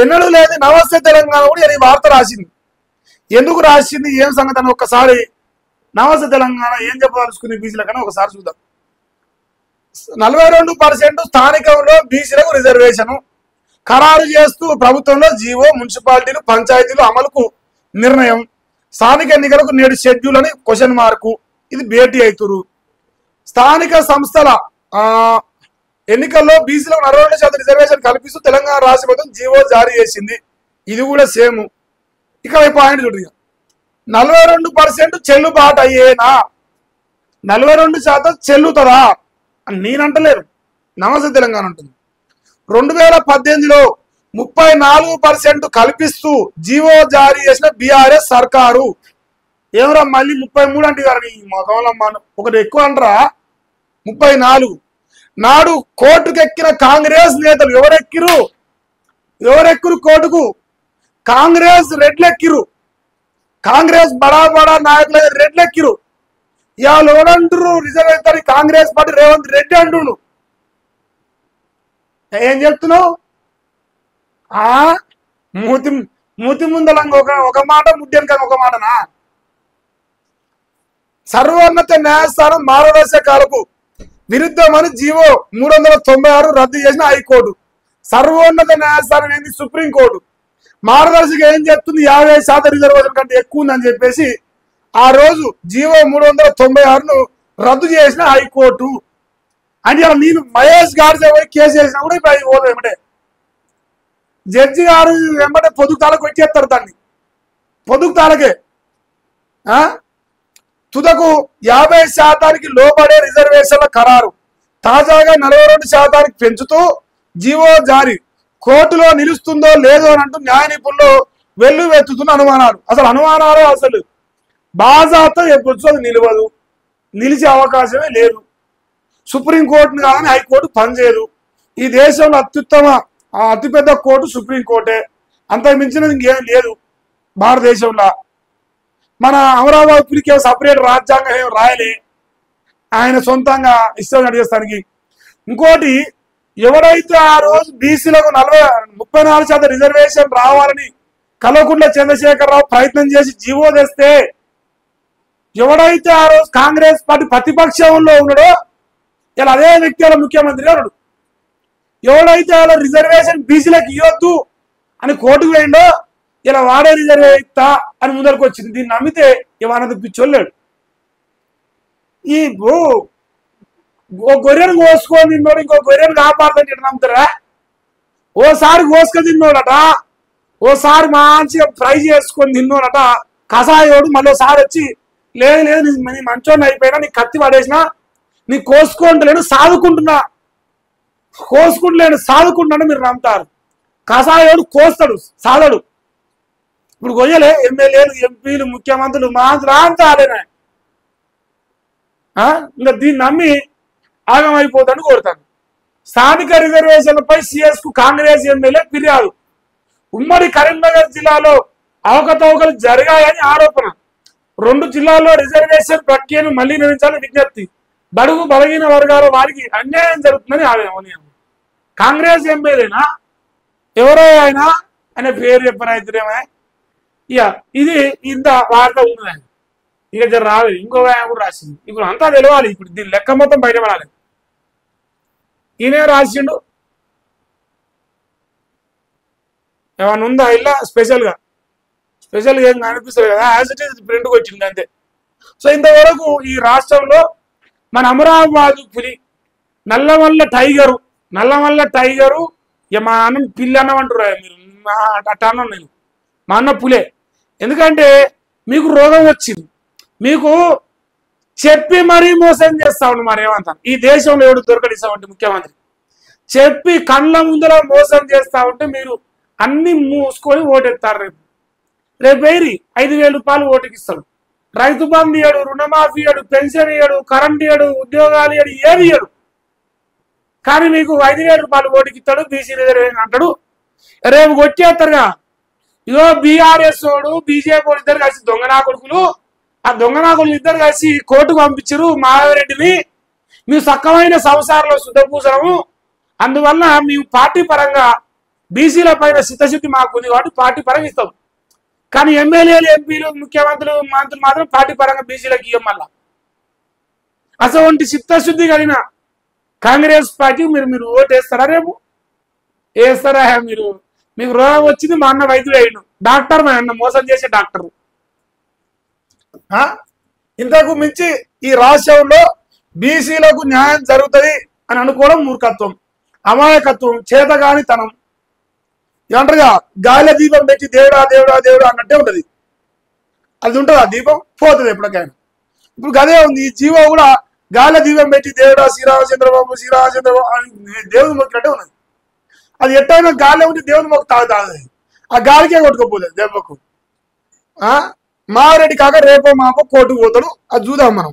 ఎన్నడూ లేదు. నమస్తే తెలంగాణ కూడా ఈ వార్త రాసింది. ఎందుకు రాసింది, ఏం సంగతి అని ఒక్కసారి నమస్తే తెలంగాణ ఏం చెప్పదలుచుకుని బీసీల కన్నా ఒకసారి చూద్దాం. 42% స్థానికంలో బీసీలకు రిజర్వేషన్ ఖరారు చేస్తూ ప్రభుత్వంలో జీవో, మున్సిపాలిటీలు, పంచాయతీలు అమలుకు నిర్ణయం. స్థానిక ఎన్నికలకు నేడు షెడ్యూల్ అని క్వశ్చన్ మార్కు. ఇది భేటీ అవుతురు. స్థానిక సంస్థల ఎన్నికల్లో బీసీలకు 42% రిజర్వేషన్ కల్పిస్తూ తెలంగాణ రాష్ట్ర ప్రభుత్వం జీవో జారీ చేసింది. ఇది కూడా సేమ్. ఇక్కడ పాయింట్ చూడండి, 42% చెల్లుబాటు అయ్యేనా, 42% చెల్లుతుందా అని నేనంటలేరు, నమస్తే తెలంగాణ ఉంటుంది. 2018లో 34% కల్పిస్తూ జీవో జారీ చేసిన బీఆర్ఎస్ సర్కారు. ఏమరా మళ్ళీ 33 అంటే గారు మొదలమ్మాను ఒకటి ఎక్కువ అంటారా. 34 నాడు కోర్టుకెక్కిన కాంగ్రెస్ నేతలు ఎవరెక్కిరు కోర్టుకు? కాంగ్రెస్ రెడ్లెక్కిరు. కాంగ్రెస్ బడా బడా నాయకులు రెడ్లెక్కిరు. ఇవాళ ఎవరంటారు రిజర్వేషన్ కాంగ్రెస్ పార్టీ రేవంత్ రెడ్డి అంటున్నాడు. ఏం చెప్తున్నావు? మూతి ముందలంగా ఒక మాట, ముడ్డెనక ఒక మాటనా? సర్వోన్నత న్యాయస్థానం మార్గదర్శకాలకు విరుద్ధమని జీవో 396 రద్దు చేసిన హైకోర్టు. సర్వోన్నత న్యాయస్థానం ఏంది? సుప్రీంకోర్టు. మార్గదర్శక ఏం చెప్తుంది? 50% రిజర్వేషన్ కంటే ఎక్కువ ఉందని చెప్పేసి ఆ రోజు జీవో 396ను రద్దు చేసిన హైకోర్టు. అంటే ఇలా నేను మహేష్ గారి కేసు చేసినా కూడా ఇప్పుడు అది పోదు. ఏమంటే జడ్జి గారు వెంబడే పొదుగు తాళకు వచ్చేస్తారు. దాన్ని పొదుగు తాళకే తుదకు 50% లోబడే రిజర్వేషన్ల ఖరారు. తాజాగా 42% పెంచుతూ జీవో జారీ. కోర్టులో నిలుస్తుందో లేదో అని అంటూ న్యాయ నిపుణులు వెల్లువెత్తుతున్న అనుమానాలు. అసలు అనుమానాలు అసలు బాజాతో ఎప్పుడు నిలవదు, నిలిచే అవకాశమే లేదు. సుప్రీంకోర్టును కాదని హైకోర్టు పనిచేయదు. ఈ దేశంలో అతిపెద్ద కోర్టు సుప్రీంకోర్టే. అంతకు మించినది ఇంకేం లేదు భారతదేశంలో. మన అమరావతి పులికే సపరేట్ రాజ్యాంగం ఏం రాయలే, ఆయన సొంతంగా ఇష్టం నడిచేస్తానికి. ఇంకోటి, ఎవరైతే ఆ రోజు బీసీలకు 34% రిజర్వేషన్ రావాలని కల్వకుంట్ల చంద్రశేఖరరావు ప్రయత్నం చేసి జీవో తెస్తే, ఎవడైతే ఆ రోజు కాంగ్రెస్ పార్టీ ప్రతిపక్షంలో ఉన్నాడో ఇలా అదే వ్యక్తి అలా ముఖ్యమంత్రి ఉన్నాడు. ఎవడైతే అలా రిజర్వేషన్ బీసీలకు ఇవ్వద్దు అని కోర్టుకు వేయండో ఇలా వాడే రిజర్వేషన్ ఇస్తా అని ముందరకు వచ్చింది. దీన్ని నమ్మితే ఇవన్నది పిచ్చోళ్ళాడు. ఈ ఓ గొర్రెను కోసుకొని తిన్నోడు ఇంకో గొర్రెను కాపాడుతుంది ఇట్లా నమ్ముతారా? ఓసారి కోసుకొని తిన్నోడట, ఓసారి మంచిగా ఫ్రై చేసుకొని తిన్నోడట కషాయోడు, మళ్ళీ ఒకసారి వచ్చి లేదు లేదు నీ మంచోడిని అయిపోయినా, నీ కత్తి పడేసినా, నీ కోసుకుంటలేను సాదుకుంటున్నాను మీరు నమ్ముతారు. కషాయోడు కోస్తాడు, సాదడు. ఇప్పుడు కొయ్యలే ఎమ్మెల్యేలు, ఎంపీలు, ముఖ్యమంత్రులు, మంత్రులు అంతా ఆడేనా. ఇంకా దీన్ని నమ్మి ఆగమైపోతాను కోరుతాను. స్థానిక రిజర్వేషన్లపై సిఎస్ కు కాంగ్రెస్ ఎమ్మెల్యే ఫిర్యాదు. ఉమ్మడి కరీంనగర్ జిల్లాలో అవకతవకలు జరిగాయని ఆరోపణ. 2 జిల్లాల్లో రిజర్వేషన్ ప్రక్రియను మళ్లీ నిర్వహించాలని విజ్ఞప్తి. బడుగు బలహీన వర్గాల వారికి అన్యాయం జరుగుతుందని ఆవేదన. కాంగ్రెస్ ఎమ్మెల్యేనా ఎవరో ఆయన పేరు చెప్పనైతేనేమో ఇక ఇది ఇంత వార్త ఉన్నది. ఇక జర రాలేదు. ఇంకొక ఆయన కూడా రాసింది. ఇప్పుడు అంతా తెలవాలి. ఇప్పుడు దీని లెక్క మొత్తం బయటపడాలి. ఈయనే రాసిండు. ఏమన్నా ఉందా ఇలా స్పెషల్గా ఏం కనిపిస్తుంది కదా, యాజ్ ఇట్ ఈజ్ ప్రింట్కి వచ్చింది అంతే. సో ఇంతవరకు ఈ రాష్ట్రంలో మన అమరావతి పులి, నల్లమల్ల టైగరు ఇక మా అన్న పిల్లి అన్నమంటారు మీరు, అట్ట అన్నాను నేను. మా అన్న పులే. ఎందుకంటే మీకు రోగం వచ్చింది, మీకు చెప్పి మరీ మోసం చేస్తా ఉండు. మరి ఏమంటాను, ఈ దేశంలో ఎవడు దొరకడిస్తామంటే ముఖ్యమంత్రి చెప్పి కళ్ళ ముందర మోసం చేస్తా ఉంటే మీరు అన్ని మూసుకొని ఓటెత్తారు. రేపు వేరి 5,000 రూపాయలు ఓటుకిస్తాడు. రైతు బంధు ఇయ్యడు, రుణమాఫీ ఇయ్యడు, పెన్షన్ ఇయ్యడు, కరెంట్ ఇయ్యడు, ఉద్యోగాలు ఇయ్యడు, ఏది ఇయ్యడు. కానీ మీకు 5,000 రూపాయలు ఓటుకిస్తాడు, బీసీ రిజర్వేషన్ అంటాడు. రేపు కొట్టేస్తారుగా. ఇదో బీఆర్ఎస్ వాడు బీజేపీ వాడు ఇద్దరు కలిసి దొంగనా కొడుకులు, ఆ దొంగనా కొడుకులు ఇద్దరు కలిసి కోర్టుకు పంపించారు మాధవరెడ్డిని. మేము సక్కమైన సంసారంలో శుద్ధపూసరము, అందువల్ల మేము పార్టీ పరంగా బీసీల పైన చిత్తశుద్ధి మాకు ఉంది కాబట్టి పార్టీ పరంగా ఇస్తాం. కానీ ఎమ్మెల్యేలు, ఎంపీలు, ముఖ్యమంత్రులు, మంత్రులు మాత్రం పార్టీ పరంగా బీసీలకు ఇవ్వం. మళ్ళా అసలు చిత్తశుద్ధి కలిగిన కాంగ్రెస్ పార్టీ మీరు ఓటు వేస్తారా? రేపు వేస్తారా? మీకు రోగం వచ్చింది, మా అన్న వైద్యుడు అయ్యిండు, డాక్టర్, మా అన్న మోసం చేసే డాక్టర్. ఇంతకు మించి ఈ రాష్ట్రంలో బీసీలకు న్యాయం జరుగుతుంది అని అనుకోవడం మూర్ఖత్వం, అమాయకత్వం, చేతగానితనం. ఏమంటారుగా గాలి దీపం పెట్టి దేవుడా దేవుడా దేవుడా అన్నట్టే ఉంటది. అది ఉంటుంది, ఆ దీపం పోతుంది ఎప్పటికైనా. ఇప్పుడు గదే ఉంది, ఈ జీవో కూడా గాలి దీపం పెట్టి దేవుడా శ్రీరామచంద్రబాబు శ్రీరామచంద్రబాబు అని దేవుని మొక్కినట్టే ఉన్నది. అది ఎట్టయినా గాలి ఉంటే దేవుని మొక్క తాగుతుంది, ఆ గాలికే కొట్టుకోపోలేదు దెబ్బకు. మారెడ్డి కాక రేపో మాపో కోర్టుకు పోతాడు, అది చూద్దాం మనం.